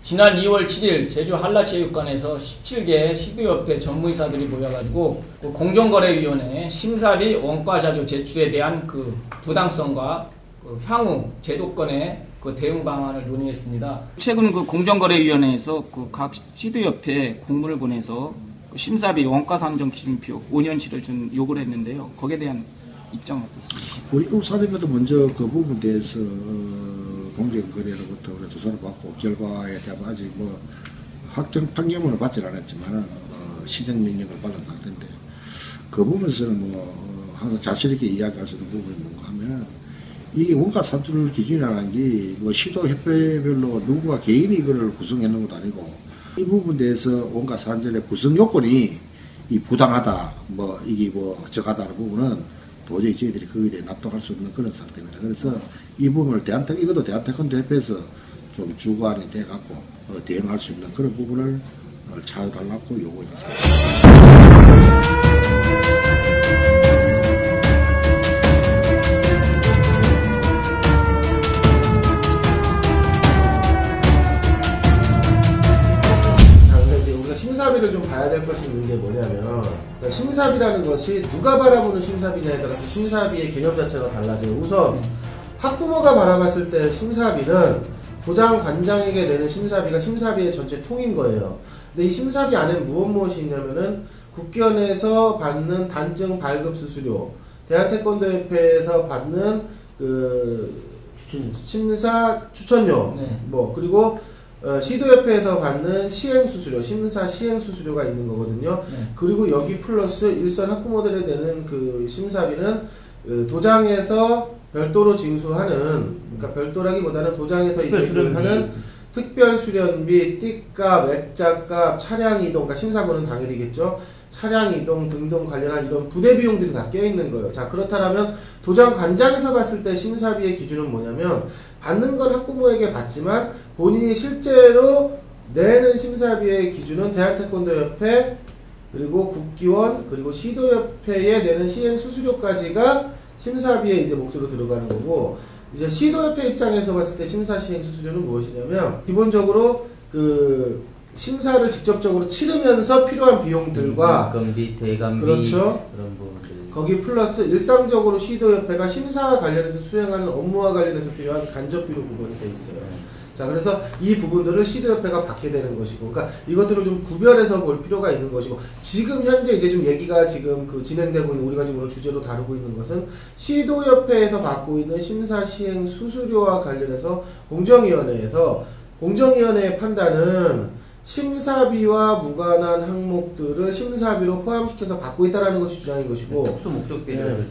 지난 2월 7일 제주 한라체육관에서 17개 시도협회 전무이사들이 모여가지고 그 공정거래위원회 심사비 원가자료 제출에 대한 그 부당성과 그 향후 제도권의 그 대응 방안을 논의했습니다. 최근 그 공정거래위원회에서 그 각 시도협회 공문을 보내서 그 심사비 원가 산정 기준표 5년치를 좀 요구를 했는데요. 거기에 대한 입장은 어떻습니까? 우리 우사님도 먼저 그 부분에 대해서 공정거래로부터 조사를 받고 결과에 대한 아직 뭐 확정 판결문을 받지는 않았지만 시정명령을 받은 상태인데 그 부분에서는 뭐 항상 자신 있게 이야기할 수 있는 부분이 뭔가 하면 이게 원가 산출 기준이라는 게 뭐 시도협회별로 누군가 개인이 이거를 구성해 놓은 것도 아니고 이 부분에 대해서 원가 산출의 구성 요건이 이 부당하다 뭐 이게 뭐 적하다는 부분은 도저히 저희들이 거기에 대해 납득할 수 없는 그런 상태입니다. 그래서 이 부분을 이것도 대한태권도협회에서 좀 주관이 돼갖고 대응할 수 있는 그런 부분을 찾아달라고 요구했습니다. 심사비를 좀 봐야 될 것이 있는 게 뭐냐면 심사비라는 것이 누가 바라보는 심사비냐에 따라서 심사비의 개념 자체가 달라져요. 우선 학부모가 바라봤을 때 심사비는 도장 관장에게 내는 심사비가 심사비의 전체 통인 거예요. 근데 이 심사비 안에 무엇이 있냐면은 국기원에서 받는 단증 발급 수수료, 대한태권도협회에서 받는 그 심사 추천료, 뭐 그리고 시도협회에서 받는 시행수수료, 심사 시행수수료가 있는 거거든요. 그리고 여기 플러스 일선 학부모들에 내는 그 심사비는 도장에서 별도로 징수하는, 그러니까 별도라기보다는 도장에서 하는 특별수련비, 띠값, 액자값, 차량이동, 그러니까 심사부는 당일이겠죠. 차량이동 등등 관련한 이런 부대 비용들이 다 껴있는 거예요. 자, 그렇다면 도장 관장에서 봤을 때 심사비의 기준은 뭐냐면 받는 건 학부모에게 받지만 본인이 실제로 내는 심사비의 기준은 대한태권도협회 그리고 국기원 그리고 시도협회에 내는 시행수수료까지가 심사비에 이제 몫으로 들어가는 거고, 이제 시도협회 입장에서 봤을 때 심사 시행수수료는 무엇이냐면 기본적으로 그 심사를 직접적으로 치르면서 필요한 비용들과 인건비, 대관비, 그렇죠. 그런 부분들. 거기 플러스 일상적으로 시도협회가 심사와 관련해서 수행하는 업무와 관련해서 필요한 간접비로 구분이 돼 있어요. 자, 그래서 이 부분들을 시도협회가 받게 되는 것이고, 그러니까 이것들을 좀 구별해서 볼 필요가 있는 것이고, 지금 현재 이제 좀 얘기가 지금 그 진행되고 있는, 우리가 지금 오늘 주제로 다루고 있는 것은 시도협회에서 받고 있는 심사 시행 수수료와 관련해서 공정위원회의 판단은 심사비와 무관한 항목들을 심사비로 포함시켜서 받고 있다는 것이 주장인 것이고, 특수 목적비를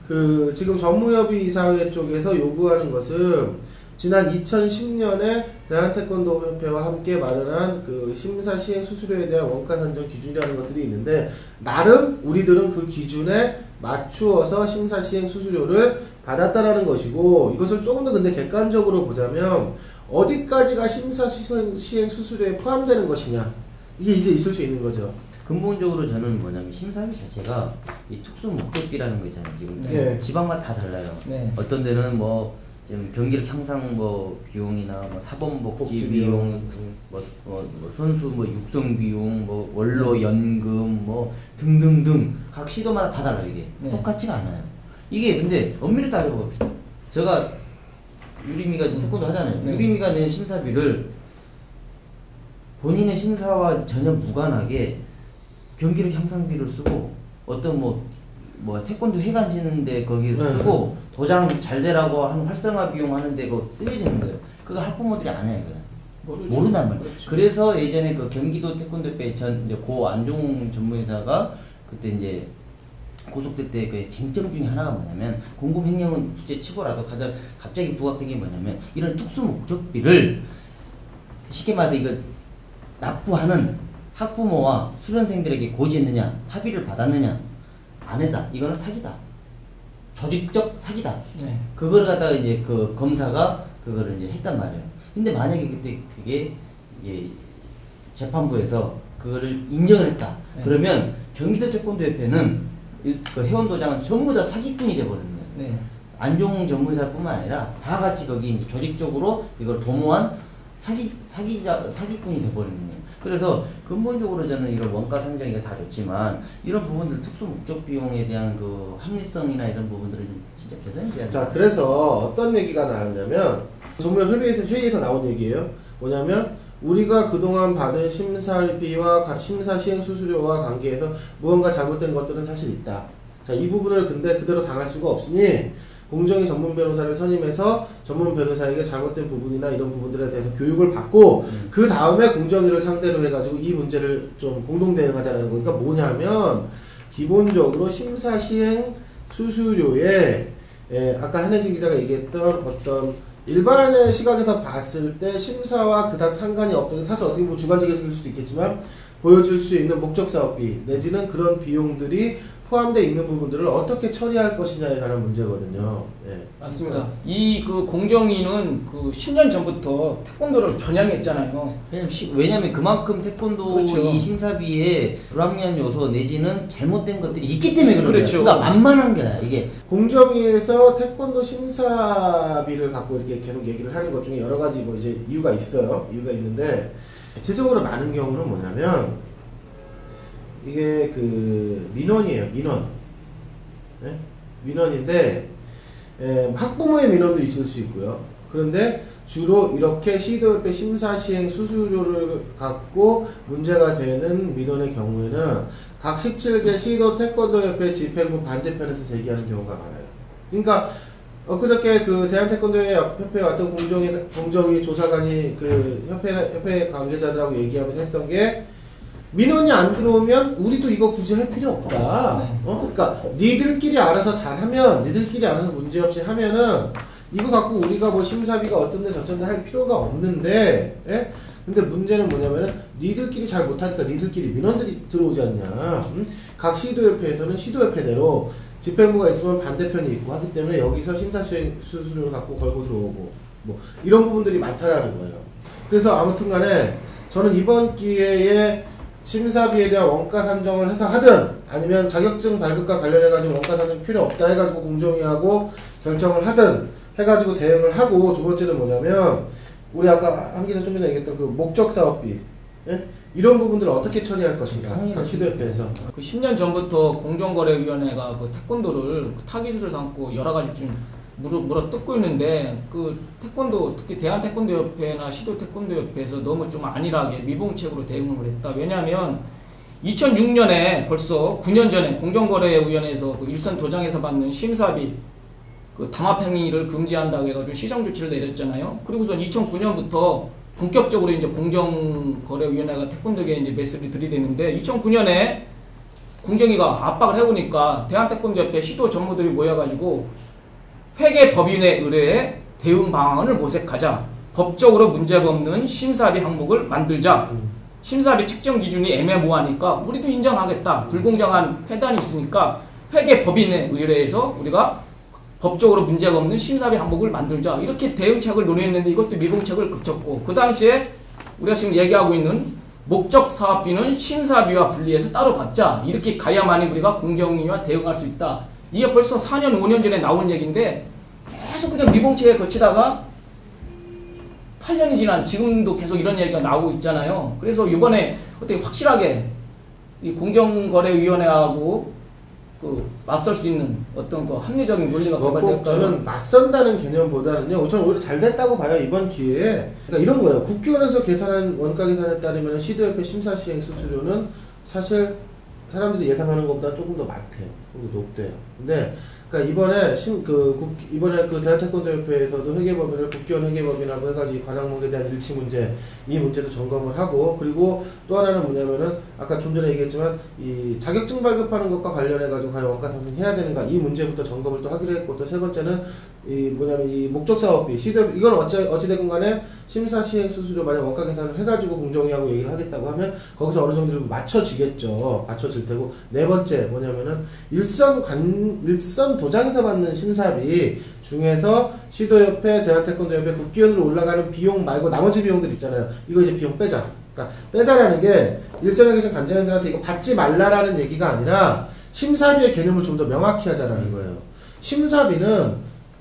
그 지금 전무협의 이사회 쪽에서 요구하는 것은 지난 2010년에 대한태권도협회와 함께 마련한 그 심사 시행 수수료에 대한 원가 산정 기준이라는 것들이 있는데, 나름 우리들은 그 기준에 맞추어서 심사 시행 수수료를 받았다라는 것이고, 이것을 조금 더 근데 객관적으로 보자면 어디까지가 심사 시행 수수료에 포함되는 것이냐, 이게 이제 있을 수 있는 거죠. 근본적으로 저는 뭐냐면 심사비 자체가 이 특수 목적비라는 거 있잖아요. 지금 지방마다 다 달라요. 어떤 데는 뭐 지금 경기력 향상 뭐 비용이나 뭐 사범복지 비용, 뭐 선수 뭐 육성 비용, 뭐 원로 연금 뭐 등등등 각 시도마다 다 달라요. 이게 똑같지가 않아요. 이게 근데 엄밀히 따져봅시다. 제가 유리미가 태권도 하잖아요. 유리미가 낸 심사비를 본인의 심사와 전혀 무관하게 경기력 향상비를 쓰고 어떤 뭐 태권도 회관 짓는데 거기 쓰고 도장 잘 되라고 하는 활성화 비용 하는데 그거 쓰여지는 거예요. 그거 학부모들이 안 해요. 모른단 말이에요. 그렇죠. 그래서 예전에 그 경기도 태권도협회 이제 고 안종 전무이사가 그때 이제 고속될 때 그 쟁점 중에 하나가 뭐냐면, 공공횡령은 둘째 치고라도 가장 갑자기 부각된 게 뭐냐면, 이런 특수 목적비를 쉽게 말해서 이거 납부하는 학부모와 수련생들에게 고지했느냐, 합의를 받았느냐, 안 했다. 이거는 사기다. 조직적 사기다. 그걸 갖다가 이제 그 검사가 그거를 이제 했단 말이에요. 근데 만약에 그때 그게 이게 재판부에서 그거를 인정을 했다. 그러면 경기도 태권도협회는 그 회원도장은 전부 다 사기꾼이 돼버리는 거예요. 안종 전무사뿐만 아니라 다 같이 거기 이제 조직적으로 이걸 도모한 사기꾼이 돼버리는 거예요. 그래서 근본적으로 저는 이런 원가 상정이 다 좋지만 이런 부분들 특수 목적 비용에 대한 그 합리성이나 이런 부분들은 진짜 개선이 돼야 돼요. 자, 그래서 어떤 얘기가 나왔냐면 정부의 회의에서 나온 얘기예요. 뭐냐면 우리가 그동안 받은 심사비와 심사 시행 수수료와 관계해서 무언가 잘못된 것들은 사실 있다. 자, 이 부분을 근데 그대로 당할 수가 없으니 공정위 전문 변호사를 선임해서 전문 변호사에게 잘못된 부분이나 이런 부분들에 대해서 교육을 받고 그 다음에 공정위를 상대로 해가지고 이 문제를 좀 공동 대응하자라는 거니까 뭐냐면 기본적으로 심사 시행 수수료에 아까 한혜진 기자가 얘기했던 어떤 일반의 시각에서 봤을 때 심사와 그닥 상관이 없던 사실 어떻게 보면 주관적일 수도 있겠지만 보여줄 수 있는 목적 사업비 내지는 그런 비용들이 포함되어 있는 부분들을 어떻게 처리할 것이냐에 관한 문제거든요. 예. 맞습니다. 이 그 공정위는 그 10년 전부터 태권도를 겨냥했잖아요. 왜냐면 그만큼 태권도 그렇죠. 이 심사비에 불합리한 요소 내지는 잘못된 것들이 있기 때문에 그런 그렇죠. 거예요. 그러니까 만만한 거야 이게. 공정위에서 태권도 심사비를 갖고 이렇게 계속 얘기를 하는 것 중에 여러 가지 뭐 이제 이유가 있어요. 이유가 있는데 대체적으로 많은 경우는 뭐냐면 이게 그 민원이에요. 민원. 네? 민원인데 학부모의 민원도 있을 수 있고요. 그런데 주로 이렇게 시도협회 심사시행 수수료를 갖고 문제가 되는 민원의 경우에는 각 17개 시도 태권도협회 집행부 반대편에서 제기하는 경우가 많아요. 그러니까 엊그저께 그 대한태권도협회에 왔던 공정위 조사관이 그 협회 관계자들하고 얘기하면서 했던 게 민원이 안 들어오면 우리도 이거 굳이 할 필요 없다. 그러니까 니들끼리 알아서 잘하면 니들끼리 알아서 문제없이 하면은 이거 갖고 우리가 뭐 심사비가 어떤데 저쩐데 할 필요가 없는데, 예? 근데 문제는 뭐냐면은 니들끼리 잘 못하니까 니들끼리 민원들이 들어오지 않냐. 각 시도협회에서는 시도협회대로 집행부가 있으면 반대편이 있고 하기 때문에 여기서 심사수행 수수료를 갖고 걸고 들어오고 뭐 이런 부분들이 많다라는 거예요. 그래서 아무튼간에 저는 이번 기회에 심사비에 대한 원가 산정을 해서 하든 아니면 자격증 발급과 관련해가지고 원가 산정 필요 없다 해가지고 공정위하고 결정을 하든 해가지고 대응을 하고 두 번째는 뭐냐면 우리 아까 한 기자 좀 전에 얘기했던 그 목적 사업비 예? 이런 부분들을 어떻게 처리할 것인가 각 시도협회에서 그 10년 전부터 공정거래위원회가 그 태권도를 타깃으로 삼고 여러 가지 좀 물어 뜯고 있는데 그 태권도 특히 대한태권도협회나 시도태권도협회에서 너무 좀 안일하게 미봉책으로 대응을 했다. 왜냐하면 2006년에 벌써 9년 전에 공정거래위원회에서 그 일선 도장에서 받는 심사비 그 담합행위를 금지한다고 해가지고 시정조치를 내렸잖아요. 그리고선 2009년부터 본격적으로 이제 공정거래위원회가 태권도에 이제 메스를 들이대는데 2009년에 공정위가 압박을 해보니까 대한태권도협회 시도 전무들이 모여가지고 회계 법인의 의뢰에 대응 방안을 모색하자. 법적으로 문제가 없는 심사비 항목을 만들자. 심사비 책정 기준이 애매모호하니까 우리도 인정하겠다. 불공정한 폐단이 있으니까 회계 법인의 의뢰에서 우리가 법적으로 문제가 없는 심사비 항목을 만들자. 이렇게 대응책을 논의했는데 이것도 미봉책을 그쳤고 그 당시에 우리가 지금 얘기하고 있는 목적 사업비는 심사비와 분리해서 따로 받자. 이렇게 가야만이 우리가 공정위와 대응할 수 있다. 이게 벌써 4년, 5년 전에 나온 얘기인데 계속 그냥 미봉책에 거치다가 8년이 지난 지금도 계속 이런 얘기가 나오고 있잖아요. 그래서 이번에 어떻게 확실하게 이 공정거래위원회하고 그 맞설 수 있는 어떤 그 합리적인 논리가 개발될까요? 저는 맞선다는 개념보다는요, 저는 오히려 잘 됐다고 봐요. 이번 기회에. 그러니까 이런 거예요. 국기원에서 계산한 원가 계산에 따르면 시도협회 심사시행 수수료는 사실 사람들이 예상하는 것보다 조금 더 많대요. 좀 더 높대요. 근데 그러니까 이번에 그 대한태권도협회에서도 회계법인을 국기원 회계법인하고 해가지고 관항목에 대한 일치 문제 이 문제도 점검을 하고 그리고 또 하나는 뭐냐면은 아까 좀 전에 얘기했지만 이 자격증 발급하는 것과 관련해가지고 과연 원가 상승해야 되는가 이 문제부터 점검을 또 하기로 했고 또 세 번째는 이 뭐냐면 이 목적 사업비 시도 이건 어찌됐건 간에 심사 시행 수수료 만약 원가 계산을 해가지고 공정위하고 얘기를 하겠다고 하면 거기서 어느 정도 맞춰지겠죠. 맞춰질 테고 네 번째 뭐냐면은 일선 도장에서 받는 심사비 중에서 시도협회, 대한태권도협회, 국기원으로 올라가는 비용 말고 나머지 비용들 있잖아요. 이거 이제 비용 빼자. 그러니까 빼자라는 게 일선에 계신 관장님들한테 이거 받지 말라라는 얘기가 아니라 심사비의 개념을 좀 더 명확히 하자라는 거예요. 심사비는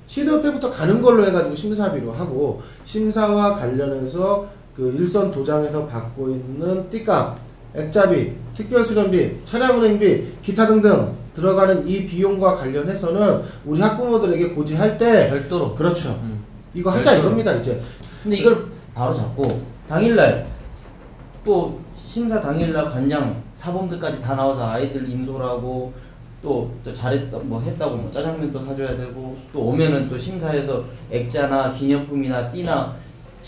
시도협회부터 가는 걸로 해가지고 심사비로 하고 심사와 관련해서 그 일선 도장에서 받고 있는 띠값, 액자비, 특별수련비, 차량운행비, 기타 등등 들어가는 이 비용과 관련해서는 우리 학부모들에게 고지할 때 별도로 그렇죠. 이거 하자 이겁니다 이제. 근데 이걸 바로 잡고 당일날 또 심사 당일날 관장 사범들까지 다 나와서 아이들 인솔하고 또 잘했다 뭐 했다고 뭐 짜장면도 사줘야 되고 또 오면은 또 심사에서 액자나 기념품이나 띠나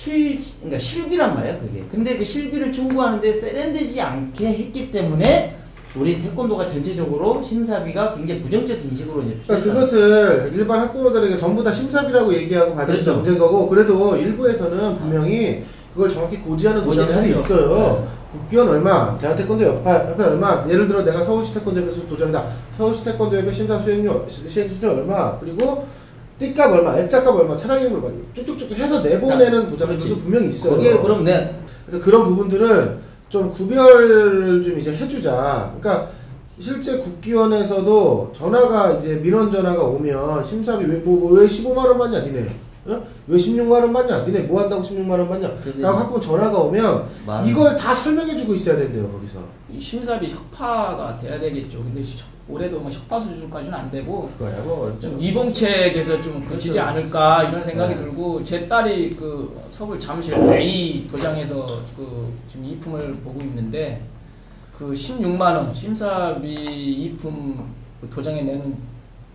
그러니까 실비란 말이야 그게. 근데 그 실비를 청구하는데 세련되지 않게 했기 때문에 우리 태권도가 전체적으로 심사비가 굉장히 부정적 인식으로 이제 그러니까 그것을 일반 학부모들에게 전부 다 심사비라고 얘기하고 받은 게 그렇죠. 문제인 거고, 그래도 일부에서는 분명히 그걸 정확히 고지하는 도장들이 있어요. 네. 국기원 얼마, 대한태권도 협회 얼마, 예를 들어 내가 서울시 태권도협회에서 도장이다. 서울시 태권도협회 심사 수행료 얼마, 그리고 띠값 얼마, 액자값 얼마, 차량임 얼마 쭉쭉쭉 해서 내보내는 도장들도 분명히 있어요. 거기에 그럼 그래서 그런 부분들을 좀 구별을 좀 이제 해주자. 그러니까 실제 국기원에서도 전화가 이제 민원 전화가 오면 심사비 왜 15만 원 받냐 니네, 어? 왜 16만 원 받냐 니네, 뭐 한다고 16만 원 받냐 라고 한 번 전화가 오면 이걸 다 설명해주고 있어야 된대요 거기서. 심사비 혁파가 돼야 되겠죠. 근데 올해도 뭐 혁파 수준까지는 안 되고 좀 이봉책에서 좀 그치지 않을까 이런 생각이 들고, 제 딸이 그 서울 잠실 A 도장에서 그 지금 이품을 보고 있는데 그 16만 원 심사비 이품 그 도장에 내는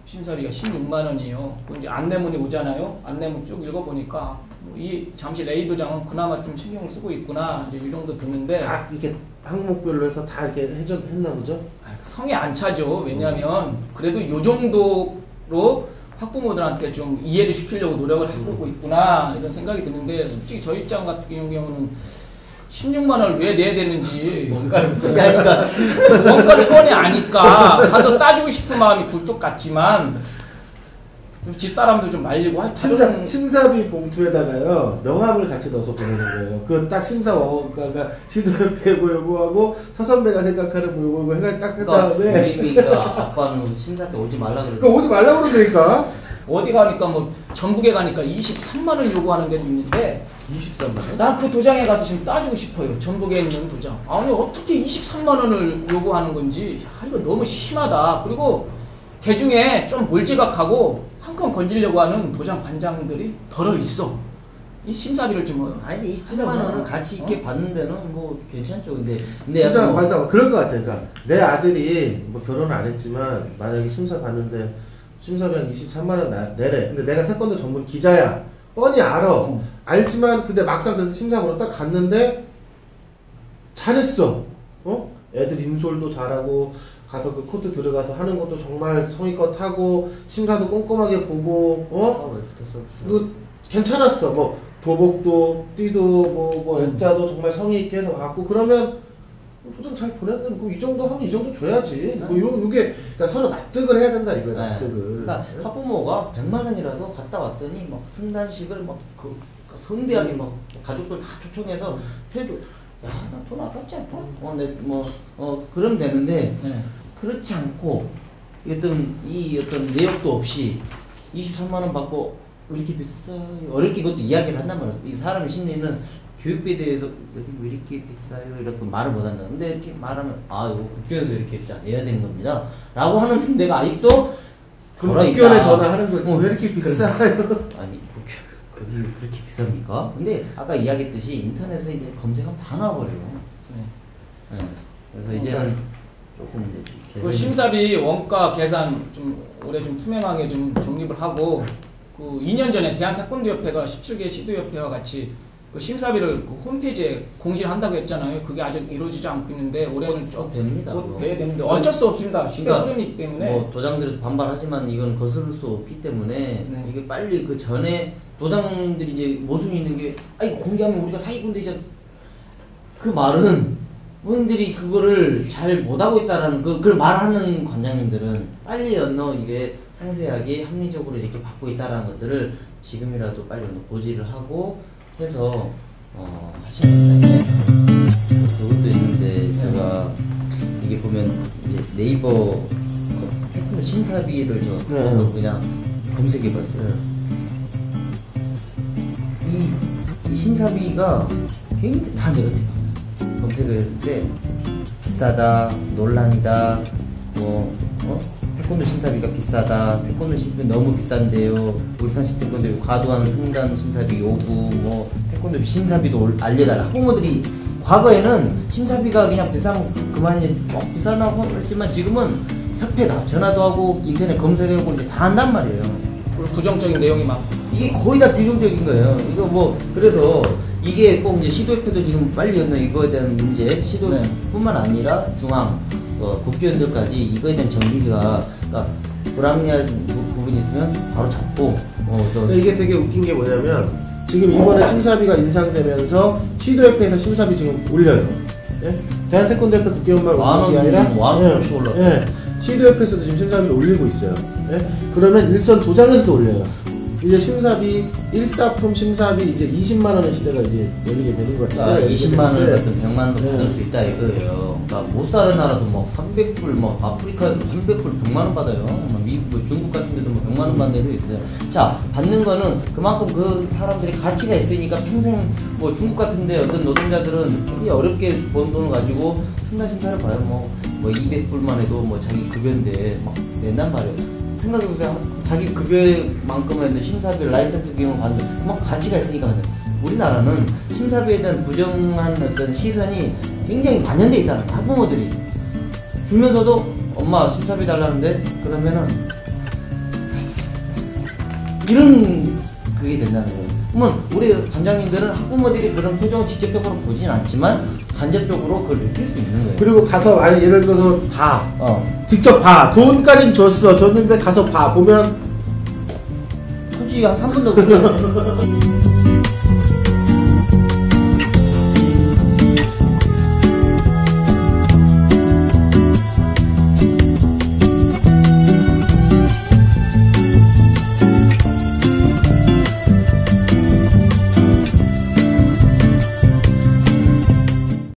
심사비가 16만 원이에요. 그 이제 안내문이 오잖아요. 안내문 쭉 읽어보니까 이 잠실 A 도장은 그나마 좀 신경을 쓰고 있구나 이제 이 정도 듣는데, 다 이렇게 항목별로 해서 다 이렇게 했나 보죠? 성에 안 차죠. 왜냐하면 그래도 이 정도로 학부모들한테 좀 이해를 시키려고 노력을 하고 있구나 이런 생각이 드는데, 솔직히 저 입장 같은 경우는 16만 원을 왜 내야 되는지 원가를 뻔히 아니까 가서 따지고 싶은 마음이 굴뚝 같지만 집사람도 좀 말리고 심사비 봉투에다가요 명함을 같이 넣어서 보내는 거예요. 그 딱 심사 원가가 시도협회 요구하고 서선배가 생각하는 뭐 요구 해가지고 딱 한 다음에 그러니까 아빠는 심사 때 오지 말라 그러지. 그러니까 오지 말라 그러니까. 어디 가니까 뭐 전북에 가니까 23만 원 요구하는 데도 있는데 23만 원? 난 그 도장에 가서 지금 따지고 싶어요. 전북에 있는 도장. 아니 어떻게 23만 원을 요구하는 건지, 이거 너무 심하다. 그리고 개중에 좀 몰지각하고 한 건 건지려고 하는 도장 관장들이 덜어 있어. 이 심사비를 좀 아니 23만 원을 같이 있게 받는 데는 뭐 괜찮죠. 근데 진짜 뭐 맞아 그럴 것 같아. 그러니까 내 아들이 뭐 결혼을 안 했지만 만약에 심사 받는데 심사비 한 23만 원 내래. 근데 내가 태권도 전문 기자야. 뻔히 알아. 알지만 근데 막상 그래서 심사 보러 딱 갔는데 잘했어. 애들 인솔도 잘하고 가서 그 코트 들어가서 하는 것도 정말 성의껏 하고 심사도 꼼꼼하게 보고 그 괜찮았어. 뭐 도복도 띠도 뭐 액자도 정말 성의 있게 해서 갖고 그러면 도장 잘 보냈는데 그럼 이 정도 하면 이 정도 줘야지. 뭐 요게 그러니까 서로 납득을 해야 된다 이거야. 납득을. 그러니까 학부모가 100만 원이라도 갔다 왔더니 막 승단식을 막 그 성대하게 막 가족들 다 초청해서 해줘. 야, 나 돈 아깝지 않다? 그러면 되는데 그렇지 않고 어떤 내역도 없이 23만 원 받고 왜 이렇게 비싸요? 어렵게 그것도 이야기를 한단 말이야. 이 사람의 심리는 교육비에 대해서 여기 왜 이렇게 비싸요? 이렇게 말을 못 한다. 근데 이렇게 말하면 이거 국교에서 이렇게 내야 되는 겁니다. 라고 하는 데가 아직도 국교에 전화하는 거 왜 이렇게 비싸요? 아니 그게 그렇게 비쌉니까? 근데 아까 이야기했듯이 인터넷에 이제 검색하면 다 나와버려요. 그래서 이제는 조금 그 심사비 원가 계산 좀 올해 좀 투명하게 좀 정립을 하고, 그 2년 전에 대한태권도협회가 17개 시도협회와 같이 그 심사비를 그 홈페이지에 공지를 한다고 했잖아요. 그게 아직 이루어지지 않고 있는데 올해는 좀 됩니다. 돼야 되는데 어쩔 수 없습니다. 시대 흐름이기 때문에. 뭐 도장들에서 반발하지만 이건 거스를 수 없기 때문에 이게 빨리 그 전에 도장들이 이제 모순이 있는 게 공개하면 우리가 사기꾼 되자. 그 말은 본인들이 그거를 잘 못하고 있다라는 그걸 말하는 관장님들은 빨리 이게 상세하게 합리적으로 이렇게 받고 있다라는 것들을 지금이라도 빨리 고지를 하고 해서 하셔야 된다. 그것도 있는데 제가 이게 보면 이제 네이버 태권도 심사비를 그냥 검색해봤어요. 이 심사비가 굉장히 다 네거티브입니다. 검색을 했을 때 비싸다, 논란이다, 뭐 태권도 심사비가 비싸다, 태권도 심사비 너무 비싼데요, 울산시 태권도 과도한 승단 심사비 요구, 뭐 태권도 심사비도 알려달라. 학부모들이 과거에는 심사비가 그냥 비싸면 그만이 비싸다고 했지만 지금은 협회다 전화도 하고 인터넷 검색해보고 이제 다 한단 말이에요. 부정적인 내용이 많고 이게 거의 다 비정적인 거예요. 이거 뭐 그래서 이게 꼭 이제 시도협회도 지금 빨리 이거에 대한 문제, 시도뿐만 아니라 중앙 국회의원들까지 이거에 대한 정비가 불합리한 부분이 있으면 바로 잡고. 근데 이게 되게 웃긴 게 뭐냐면 지금 이번에 심사비가 인상되면서 시도협회에서 심사비 지금 올려요. 예? 대한태권도협회 국회의원만 올리는 게 아니라 만원씩 올라. 예. 시도협회에서도 지금 심사비를 올리고 있어요. 예? 그러면 일선 도장에서도 올려요. 이제 심사비, 일사품 심사비 이제 20만원의 시대가 이제 열리게 되는 거죠. 20만원 같은 100만원도 받을 수 있다 이거예요. 그러니까 못 사는 나라도 막 300불, 뭐 아프리카에도 300불 100만원 받아요. 미국, 중국 같은 데도 뭐 100만원 받는 데도 있어요. 자, 받는 거는 그만큼 그 사람들이 가치가 있으니까 평생 뭐 중국 같은 데 어떤 노동자들은 되게 어렵게 번 돈을 가지고 승단 심사를 봐요. 뭐 200불만 해도 뭐 자기 급여인데 막 낸단 말이에요. 생각해보세요. 자기 급여만큼의 심사비, 라이센스 비용을 받는데 그만큼 가치가 있으니까 하는. 우리나라는 심사비에 대한 부정한 어떤 시선이 굉장히 만연돼 있다는 거야. 학부모들이 주면서도 엄마 심사비 달라는데 그러면은 이런 그게 된다는 거예요. 그러면 우리 관장님들은 학부모들이 그런 표정을 직접적으로 보진 않지만 간접적으로 그걸 느낄 수 있는 거예요. 그리고 가서 아니 예를 들어서 봐. 직접 봐. 돈까진 줬는데 가서 봐. 보면 솔직히 한 3분도